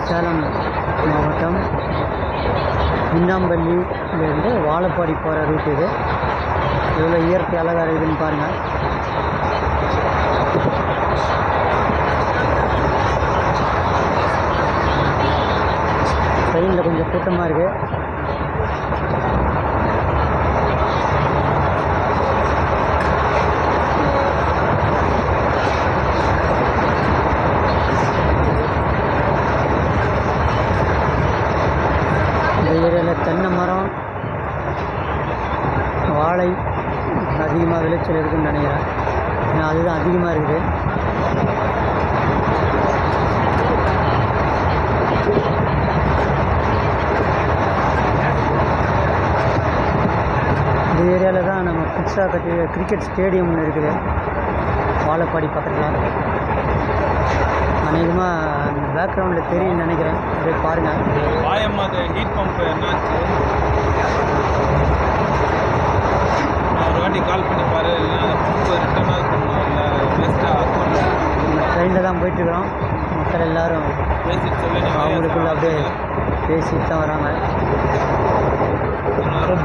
சேலம் மாவட்டம் மின்னாம்பள்ளியிலேருந்து வாழப்பாடி போகிற ரூட் இது. எவ்வளோ இயற்கை அழகாக இருக்குதுன்னு பாருங்கள். ட்ரெயினில் கொஞ்சம் கூட்டமாக இருக்குது. இந்த ஏரியாவில் தென்னை மரம், வாழை அதிகமாக விளைச்சல் இருக்குதுன்னு நினைக்கிறேன். ஏன்னா அதுதான் அதிகமாக இருக்குது. இந்த ஏரியாவில் தான் நம்ம புதுசாக கட்டி கிரிக்கெட் ஸ்டேடியம் ஒன்று இருக்குது வாழப்பாடி பக்கத்தில். அநேகமாக அந்த பேக்ரவுண்டில் தெரியும்னு நினைக்கிறேன். அப்படியே பாருங்கள். ஹீட் பம்ப் என்னாச்சு ஒரு வாட்டி கால் பண்ணி பாரு. இல்லை பம்ப் ரிட்டர்ன் ஆகணும், இல்லை வேஸ்ட்டாக ஆகணும். ட்ரெயினில் தான் போயிட்டுருக்குறோம். மக்கள் எல்லோரும் பேசிட்டு சொல்லி அவங்களுக்குள்ள அப்படியே பேசிட்டு தான் வராங்க.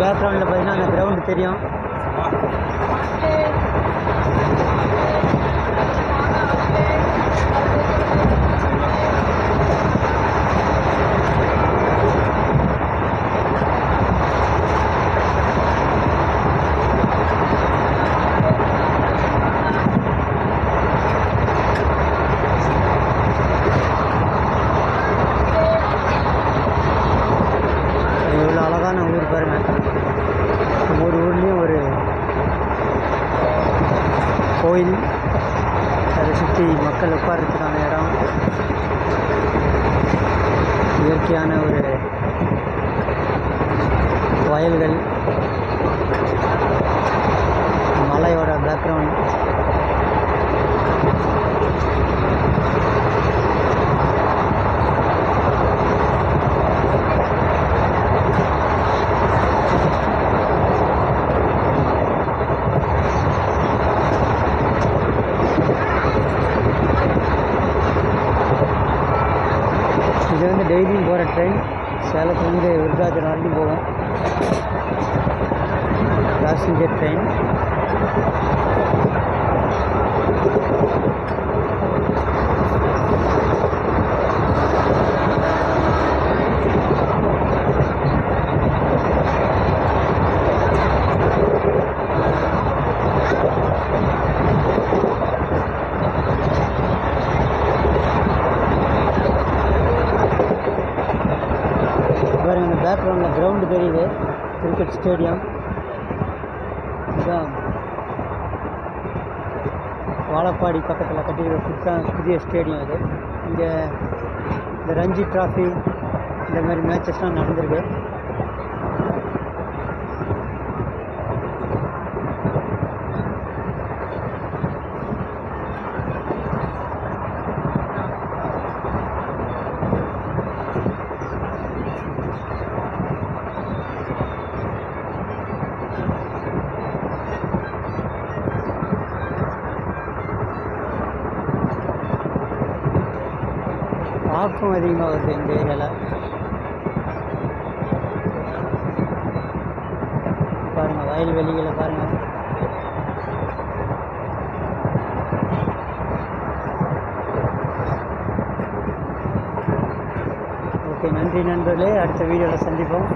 பேக்ரவுண்டில் பார்த்தீங்கன்னா அந்த கிரவுண்டு தெரியும். எவ்வளோ அழகான ஊர் பாருங்கள். ஒவ்வொரு ஊர்லேயும் ஒரு கோயில், அதை சுற்றி மக்கள் உட்கார்றதுக்கான இடம், இயற்கையான ஒரு வயல்கள், மலையோட பேக்ரவுண்ட். இது வந்து டெய்லியும் போகிற ட்ரெயின். சேலத்துலேருந்து விருதாச்சலம் வரைக்கும் போகும் பேசஞ்சர் ட்ரெயின். பாருங்கள், அந்த பேக்ரவுண்டில் கிரவுண்டு தெரியுது, கிரிக்கெட் ஸ்டேடியம். இதுதான் வாழப்பாடி பக்கத்தில் கட்டியிருக்க புதிய ஸ்டேடியம் இது. இங்கே இந்த ரஞ்சி ட்ராஃபி இந்த மாதிரி மேட்சஸ்லாம் நடந்திருக்கு. காக்கும் அதிகமாக வருது இந்த ஏரியாவில். பாருங்கள், வயல்வெளிகளை பாருங்கள். ஓகே, நன்றி நண்பர்களே. அடுத்த வீடியோவில் சந்திப்போம்.